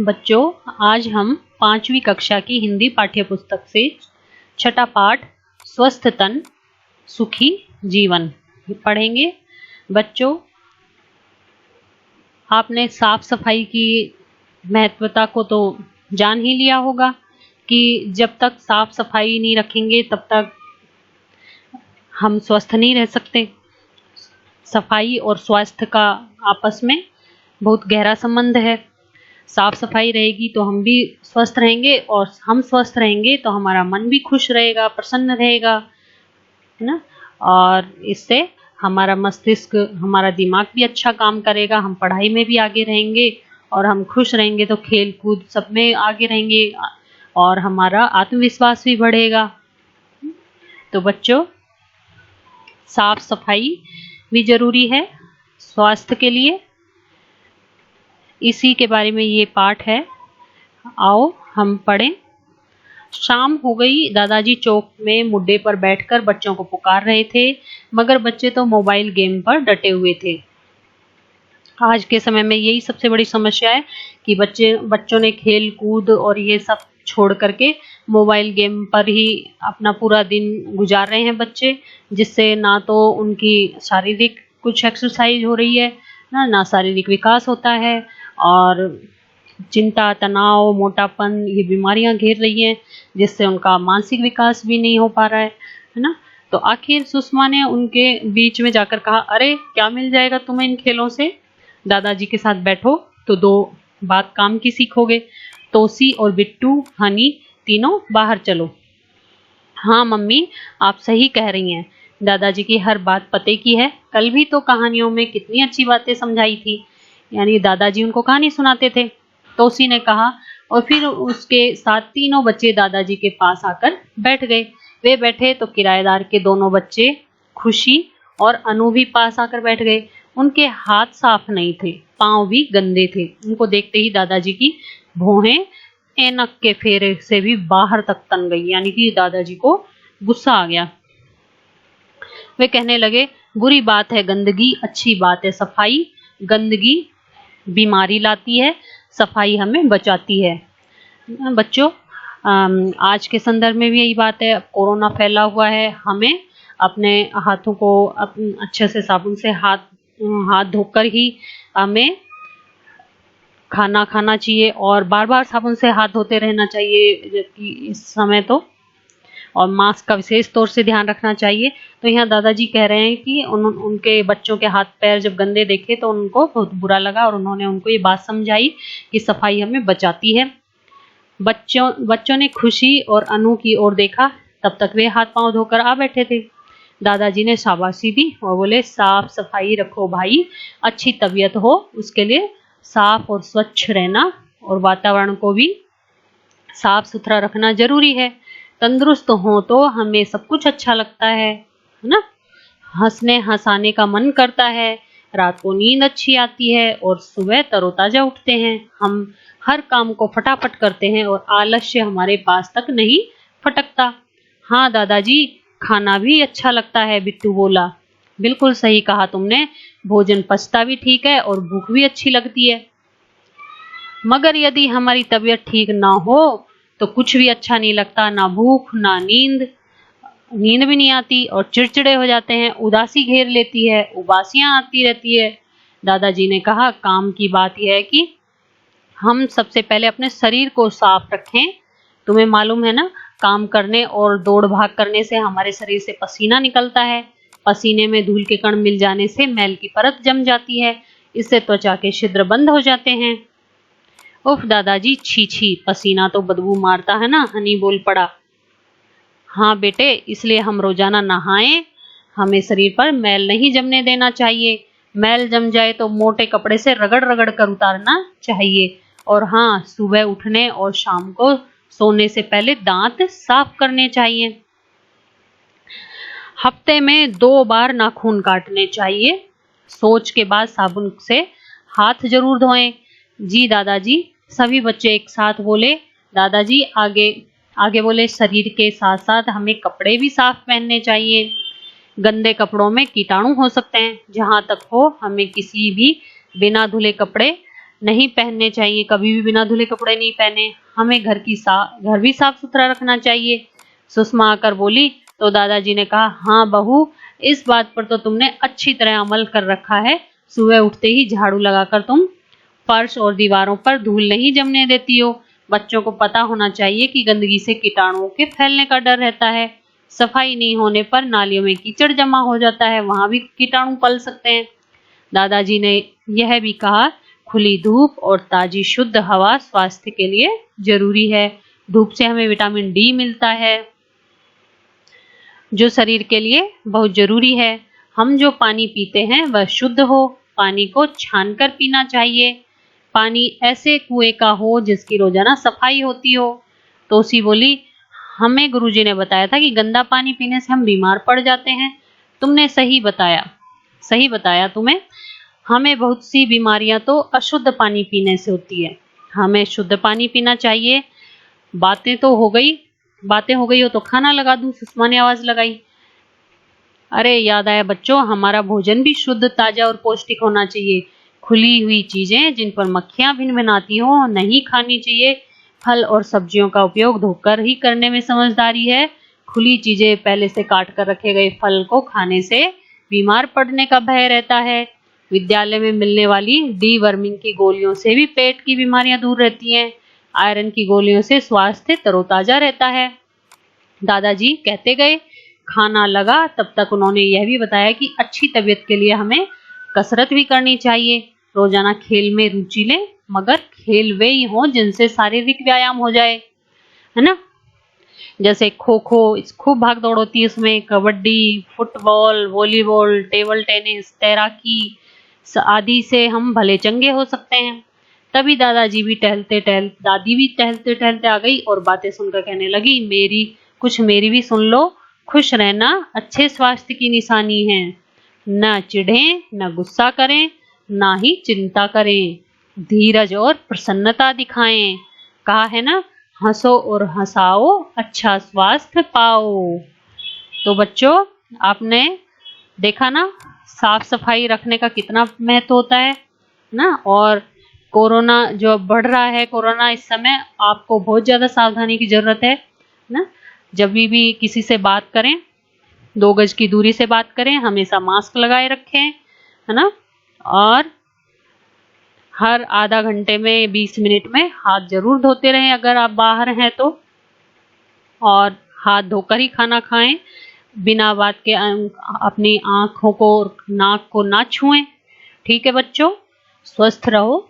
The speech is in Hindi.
बच्चों, आज हम 5वीं कक्षा की हिंदी पाठ्य पुस्तक से छठा पाठ स्वस्थ तन सुखी जीवन पढ़ेंगे। बच्चों, आपने साफ सफाई की महत्वता को तो जान ही लिया होगा कि जब तक साफ सफाई नहीं रखेंगे तब तक हम स्वस्थ नहीं रह सकते। सफाई और स्वास्थ्य का आपस में बहुत गहरा संबंध है। साफ सफाई रहेगी तो हम भी स्वस्थ रहेंगे और हम स्वस्थ रहेंगे तो हमारा मन भी खुश रहेगा, प्रसन्न रहेगा, है ना। और इससे हमारा मस्तिष्क, हमारा दिमाग भी अच्छा काम करेगा, हम पढ़ाई में भी आगे रहेंगे और हम खुश रहेंगे तो खेल कूद सब में आगे रहेंगे और हमारा आत्मविश्वास भी बढ़ेगा। तो बच्चों, साफ सफाई भी जरूरी है स्वास्थ्य के लिए। इसी के बारे में ये पाठ है। आओ हम पढ़ें। शाम हो गई। दादाजी चौक में मुड्डे पर बैठकर बच्चों को पुकार रहे थे, मगर बच्चे तो मोबाइल गेम पर डटे हुए थे। आज के समय में यही सबसे बड़ी समस्या है कि बच्चों ने खेल कूद और ये सब छोड़ करके मोबाइल गेम पर ही अपना पूरा दिन गुजार रहे हैं बच्चे, जिससे ना तो उनकी शारीरिक कुछ एक्सरसाइज हो रही है, ना शारीरिक विकास होता है और चिंता, तनाव, मोटापन, ये बीमारियां घेर रही हैं, जिससे उनका मानसिक विकास भी नहीं हो पा रहा है ना। तो आखिर सुषमा ने उनके बीच में जाकर कहा, अरे क्या मिल जाएगा तुम्हें इन खेलों से? दादाजी के साथ बैठो तो 2 बात काम की सीखोगे। तोसी और बिट्टू, हनी तीनों बाहर चलो। हाँ मम्मी, आप सही कह रही हैं। दादाजी की हर बात पते की है। कल भी तो कहानियों में कितनी अच्छी बातें समझाई थी। यानी दादाजी उनको कहानी सुनाते थे। तोसी ने कहा और फिर उसके साथ तीनों बच्चे दादाजी के पास आकर बैठ गए। वे बैठे तो किराएदार के दोनों बच्चे खुशी और अनु भी पास आकर बैठ गए। उनके हाथ साफ नहीं थे, पांव भी गंदे थे। उनको देखते ही दादाजी की भौहें ऐनक के फेरे से भी बाहर तक तन गई। यानी कि दादाजी को गुस्सा आ गया। वे कहने लगे, बुरी बात है गंदगी, अच्छी बात है सफाई। गंदगी बीमारी लाती है, सफाई हमें बचाती है। बच्चों, आज के संदर्भ में भी यही बात है। कोरोना फैला हुआ है, हमें अपने हाथों को अच्छे से साबुन से हाथ धोकर ही हमें खाना खाना चाहिए और बार बार साबुन से हाथ धोते रहना चाहिए जबकि इस समय तो, और मास्क का विशेष तौर से ध्यान रखना चाहिए। तो यहाँ दादाजी कह रहे हैं कि उनके बच्चों के हाथ पैर जब गंदे देखे तो उनको बहुत बुरा लगा और उन्होंने उनको ये बात समझाई कि सफाई हमें बचाती है। बच्चों ने खुशी और अनु की ओर देखा। तब तक वे हाथ पांव धोकर आ बैठे थे। दादाजी ने शाबाशी दी और बोले, साफ सफाई रखो भाई, अच्छी तबीयत हो उसके लिए साफ और स्वच्छ रहना और वातावरण को भी साफ सुथरा रखना जरूरी है। तंदुरुस्त हो तो हमें सब कुछ अच्छा लगता है ना। हंसने हंसाने का मन करता है, रात को नींद अच्छी आती है और सुबह तरोताजा उठते हैं। हम हर काम को फटाफट करते हैं और आलस्य हमारे पास तक नहीं फटकता। हाँ दादाजी, खाना भी अच्छा लगता है, बिट्टू बोला। बिल्कुल सही कहा तुमने, भोजन पचता भी ठीक है और भूख भी अच्छी लगती है। मगर यदि हमारी तबीयत ठीक ना हो तो कुछ भी अच्छा नहीं लगता, ना भूख ना नींद भी नहीं आती और चिड़चिड़े हो जाते हैं, उदासी घेर लेती है, उबासियां आती रहती है। दादाजी ने कहा, काम की बात यह है कि हम सबसे पहले अपने शरीर को साफ रखें। तुम्हें मालूम है ना, काम करने और दौड़ भाग करने से हमारे शरीर से पसीना निकलता है। पसीने में धूल के कण मिल जाने से मैल की परत जम जाती है, इससे त्वचा के छिद्र बंद हो जाते हैं। उफ दादाजी, छी छी, पसीना तो बदबू मारता है ना, हनी बोल पड़ा। हाँ बेटे, इसलिए हम रोजाना नहाएं। हमें शरीर पर मैल नहीं जमने देना चाहिए। मैल जम जाए तो मोटे कपड़े से रगड़ रगड़ कर उतारना चाहिए। और हाँ, सुबह उठने और शाम को सोने से पहले दांत साफ करने चाहिए। हफ्ते में 2 बार नाखून काटने चाहिए। सोच के बाद साबुन से हाथ जरूर धोएं। जी दादाजी, सभी बच्चे एक साथ बोले। दादाजी आगे बोले, शरीर के साथ साथ हमें कपड़े भी साफ पहनने चाहिए। गंदे कपड़ों में कीटाणु हो सकते हैं। जहां तक हो हमें किसी भी बिना धुले कपड़े नहीं पहनने चाहिए, कभी भी बिना धुले कपड़े नहीं पहने। हमें घर भी साफ सुथरा रखना चाहिए। सुषमा आकर बोली तो दादाजी ने कहा, हाँ बहू, इस बात पर तो तुमने अच्छी तरह अमल कर रखा है। सुबह उठते ही झाड़ू लगाकर तुम फर्श और दीवारों पर धूल नहीं जमने देती हो। बच्चों को पता होना चाहिए कि गंदगी से कीटाणुओं के फैलने का डर रहता है। सफाई नहीं होने पर नालियों में कीचड़ जमा हो जाता है, वहां भी कीटाणु पल सकते हैं। दादाजी ने यह भी कहा, खुली धूप और ताजी शुद्ध हवा स्वास्थ्य के लिए जरूरी है। धूप से हमें विटामिन डी मिलता है, जो शरीर के लिए बहुत जरूरी है। हम जो पानी पीते हैं वह शुद्ध हो, पानी को छानकर पीना चाहिए। पानी ऐसे कुएं का हो जिसकी रोजाना सफाई होती हो। तोसी बोली, हमें गुरुजी ने बताया था कि गंदा पानी पीने से हम बीमार पड़ जाते हैं। तुमने सही बताया तुम्हें। हमें बहुत सी बीमारियां तो अशुद्ध पानी पीने से होती है। हमें शुद्ध पानी पीना चाहिए। बातें हो गई हो तो खाना लगा दूं, सुषमा ने आवाज लगाई। अरे याद आया बच्चों, हमारा भोजन भी शुद्ध, ताजा और पौष्टिक होना चाहिए। खुली हुई चीजें जिन पर मक्खियां भिनभिनाती हो नहीं खानी चाहिए। फल और सब्जियों का उपयोग धोकर ही करने में समझदारी है। खुली चीजें, पहले से काट कर रखे गए फल को खाने से बीमार पड़ने का भय रहता है। विद्यालय में मिलने वाली डी वर्मिंग की गोलियों से भी पेट की बीमारियां दूर रहती हैं। आयरन की गोलियों से स्वास्थ्य तरोताजा रहता है। दादाजी कहते गए, खाना लगा तब तक उन्होंने यह भी बताया कि अच्छी तबीयत के लिए हमें कसरत भी करनी चाहिए। रोजाना खेल में रुचि लें, मगर खेल वे ही हों जिनसे शारीरिक व्यायाम हो जाए, है ना। जैसे खो खो, खूब भाग दौड़ होती है उसमें, kabaddi, football, volleyball, table tennis, तैराकी आदि से हम भले चंगे हो सकते हैं। तभी दादी भी टहलते टहलते आ गई और बातें सुनकर कहने लगी, मेरी भी सुन लो। खुश रहना अच्छे स्वास्थ्य की निशानी है। न चिढ़ें, न गुस्सा करें, ना ही चिंता करें। धीरज और प्रसन्नता दिखाएं। कहा है ना, हंसो और हंसाओ, अच्छा स्वास्थ्य पाओ। तो बच्चों, आपने देखा ना, साफ सफाई रखने का कितना महत्व होता है ना। और कोरोना जो बढ़ रहा है, कोरोना इस समय आपको बहुत ज्यादा सावधानी की जरूरत है ना। जब भी किसी से बात करें, 2 गज की दूरी से बात करें, हमेशा मास्क लगाए रखें, है ना। और हर आधा घंटे में 20 मिनट में हाथ जरूर धोते रहें अगर आप बाहर हैं तो। और हाथ धोकर ही खाना खाएं। बिना बात के अपनी आंखों को, नाक को ना छुएं। ठीक है बच्चों, स्वस्थ रहो।